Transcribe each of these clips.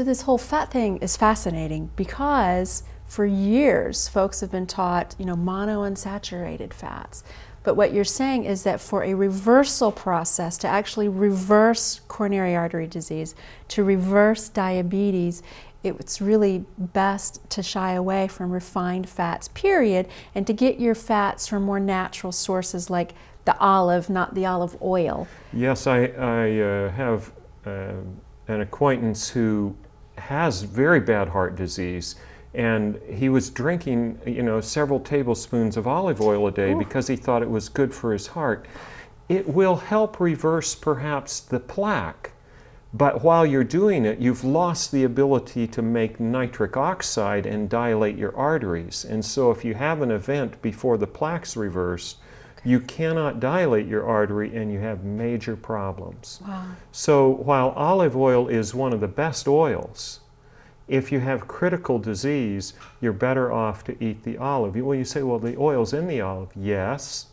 So this whole fat thing is fascinating because for years folks have been taught, monounsaturated fats. But what you're saying is that for a reversal process, to actually reverse coronary artery disease, to reverse diabetes, it's really best to shy away from refined fats, period, and to get your fats from more natural sources like the olive, not the olive oil. Yes, I have an acquaintance who has very bad heart disease, and he was drinking, several tablespoons of olive oil a day. Ooh. Because he thought it was good for his heart. It will help reverse perhaps the plaque, but while you're doing it, you've lost the ability to make nitric oxide and dilate your arteries. And so if you have an event before the plaque's reversed, you cannot dilate your artery and you have major problems. Wow. So while olive oil is one of the best oils, if you have critical disease, you're better off to eat the olive. Well, you say, well, the oil's in the olive. Yes,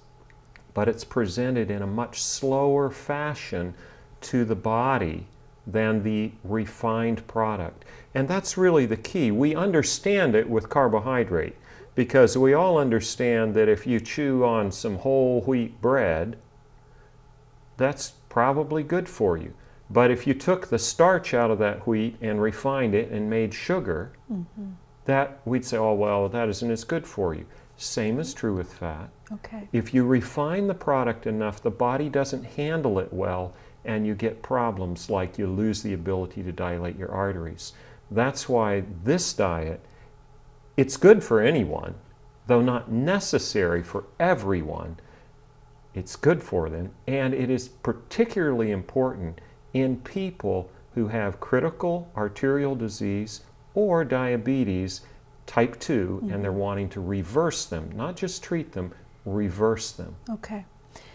but it's presented in a much slower fashion to the body than the refined product. And that's really the key. We understand it with carbohydrate because we all understand that if you chew on some whole wheat bread, that's probably good for you. But if you took the starch out of that wheat and refined it and made sugar, that we'd say, oh, well, that isn't as good for you. Same is true with fat. Okay. If you refine the product enough, the body doesn't handle it well, and you get problems like you lose the ability to dilate your arteries. That's why this diet, it's good for anyone, though not necessary for everyone. It's good for them, and it is particularly important in people who have critical arterial disease or diabetes type 2, and they're wanting to reverse them, not just treat them, reverse them. Okay.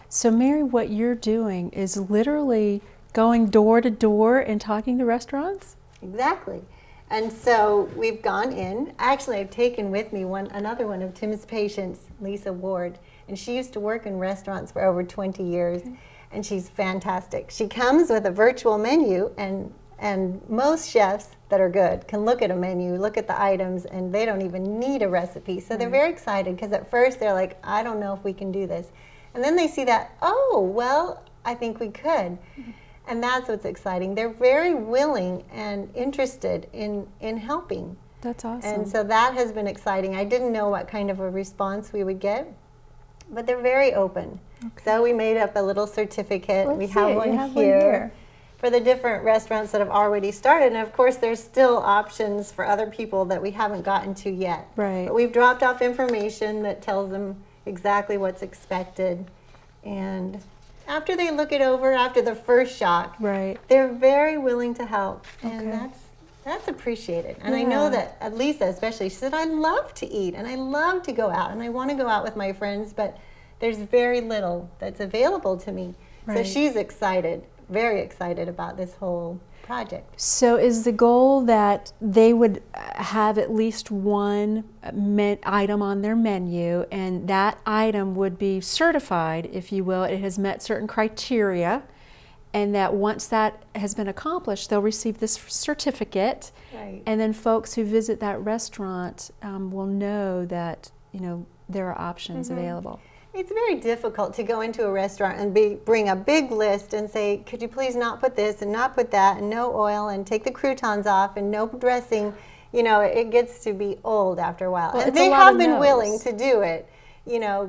So Mary, what you're doing is literally going door to door and talking to restaurants? Exactly. And so we've gone in. Actually, I've taken with me another one of Tim's patients, Lisa Ward, and she used to work in restaurants for over 20 years, and she's fantastic. She comes with a virtual menu, and most chefs that are good can look at a menu, look at the items, and they don't even need a recipe. So they're very excited because at first they're like, I don't know if we can do this. And then they see that, oh, well, I think we could. And that's what's exciting. They're very willing and interested in helping. That's awesome. And so that has been exciting. I didn't know what kind of a response we would get, but they're very open. Okay. So we made up a little certificate. Let's we see have it. one You have here for the different restaurants that have already started. And of course, there's still options for other people that we haven't gotten to yet. Right. But we've dropped off information that tells them exactly what's expected. And after they look it over, after the first shock, they're very willing to help. And that's appreciated. And I know that Lisa especially, she said, I love to eat and I love to go out and I want to go out with my friends, but there's very little that's available to me. So she's excited, very excited about this whole project. So is the goal that they would have at least one item on their menu, and that item would be certified, if you will, it has met certain criteria, and that once that has been accomplished, they'll receive this certificate, and then folks who visit that restaurant will know that, there are options available. It's very difficult to go into a restaurant and bring a big list and say, could you please not put this and not put that and no oil and take the croutons off and no dressing. It gets to be old after a while. Well, and they have been willing to do it,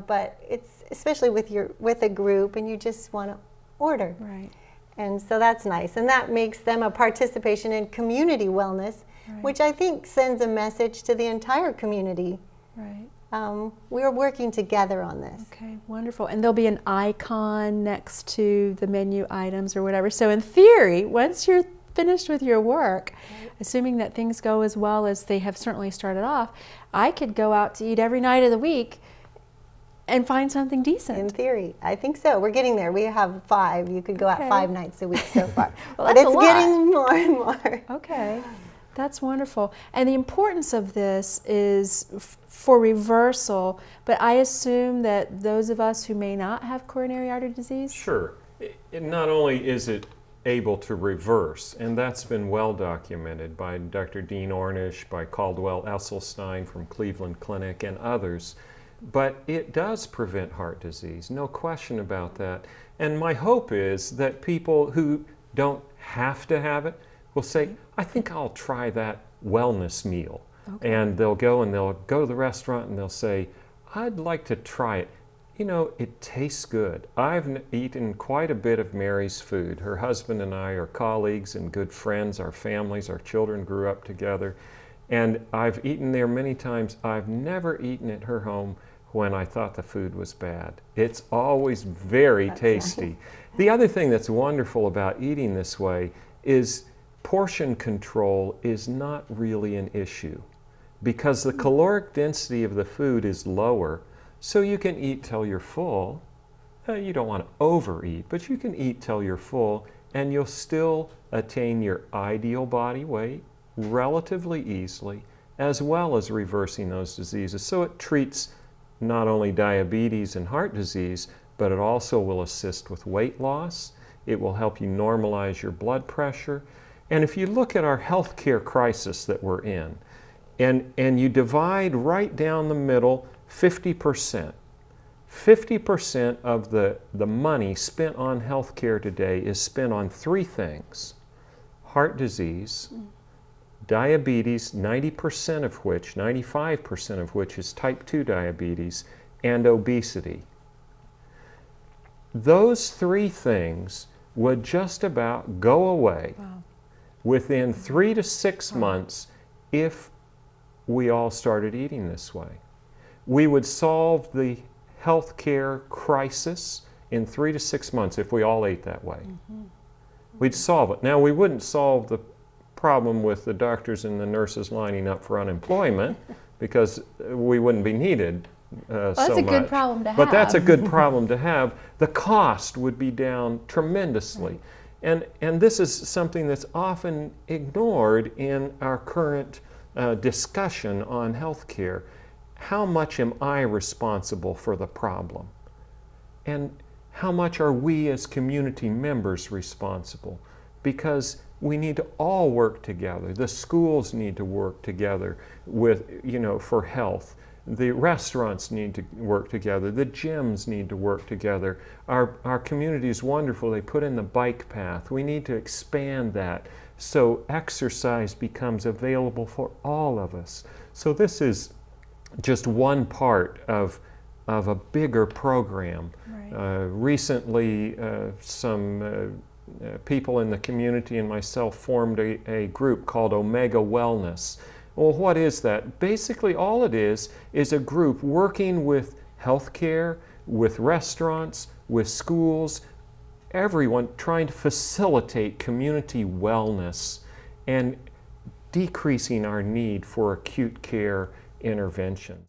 but it's especially with a group and you just want to order. Right. And so that's nice. And that makes them a participation in community wellness, which I think sends a message to the entire community. Right. We're working together on this. Okay, wonderful. And there'll be an icon next to the menu items or whatever. So in theory, once you're finished with your work, assuming that things go as well as they have certainly started off, I could go out to eat every night of the week and find something decent. In theory, I think so. We're getting there. We have 5. You could go out 5 nights a week so far. Well, but it's getting more and more. Okay. That's wonderful. And the importance of this is for reversal, but I assume that those of us who may not have coronary artery disease? Sure. Not only is it able to reverse, and that's been well documented by Dr. Dean Ornish, by Caldwell Esselstyn from Cleveland Clinic, and others. But it does prevent heart disease, no question about that. And my hope is that people who don't have to have it will say, I think I'll try that wellness meal. Okay. And they'll go to the restaurant and they'll say, I'd like to try it. You know, it tastes good. I've eaten quite a bit of Mary's food. Her husband and I are colleagues and good friends. Our families, our children grew up together. And I've eaten there many times. I've never eaten at her home when I thought the food was bad. It's always very tasty. Nice. The other thing that's wonderful about eating this way is portion control is not really an issue because the caloric density of the food is lower. So you can eat till you're full. You don't want to overeat, but you can eat till you're full and you'll still attain your ideal body weight relatively easily, as well as reversing those diseases. So it treats not only diabetes and heart disease, but it also will assist with weight loss. It will help you normalize your blood pressure. And if you look at our healthcare crisis that we're in, and you divide right down the middle, 50%. 50% of the money spent on healthcare today is spent on three things: heart disease, diabetes, 90% of which, 95% of which is type 2 diabetes, and obesity. Those three things would just about go away within 3 to 6 months if we all started eating this way. We would solve the healthcare crisis in 3 to 6 months if we all ate that way. We'd solve it. Now, we wouldn't solve the problem with the doctors and the nurses lining up for unemployment because we wouldn't be needed well, that's a good problem to have. But that's a good problem to have. The cost would be down tremendously. And this is something that's often ignored in our current discussion on healthcare. How much am I responsible for the problem? And how much are we as community members responsible? Because we need to all work together. The schools need to work together with, for health. The restaurants need to work together. The gyms need to work together. Our community is wonderful. They put in the bike path. We need to expand that so exercise becomes available for all of us. So this is just one part of a bigger program. Right. Recently, some people in the community and myself formed a group called Omega Wellness. Well, what is that? Basically, all it is a group working with healthcare, with restaurants, with schools, everyone trying to facilitate community wellness and decreasing our need for acute care intervention.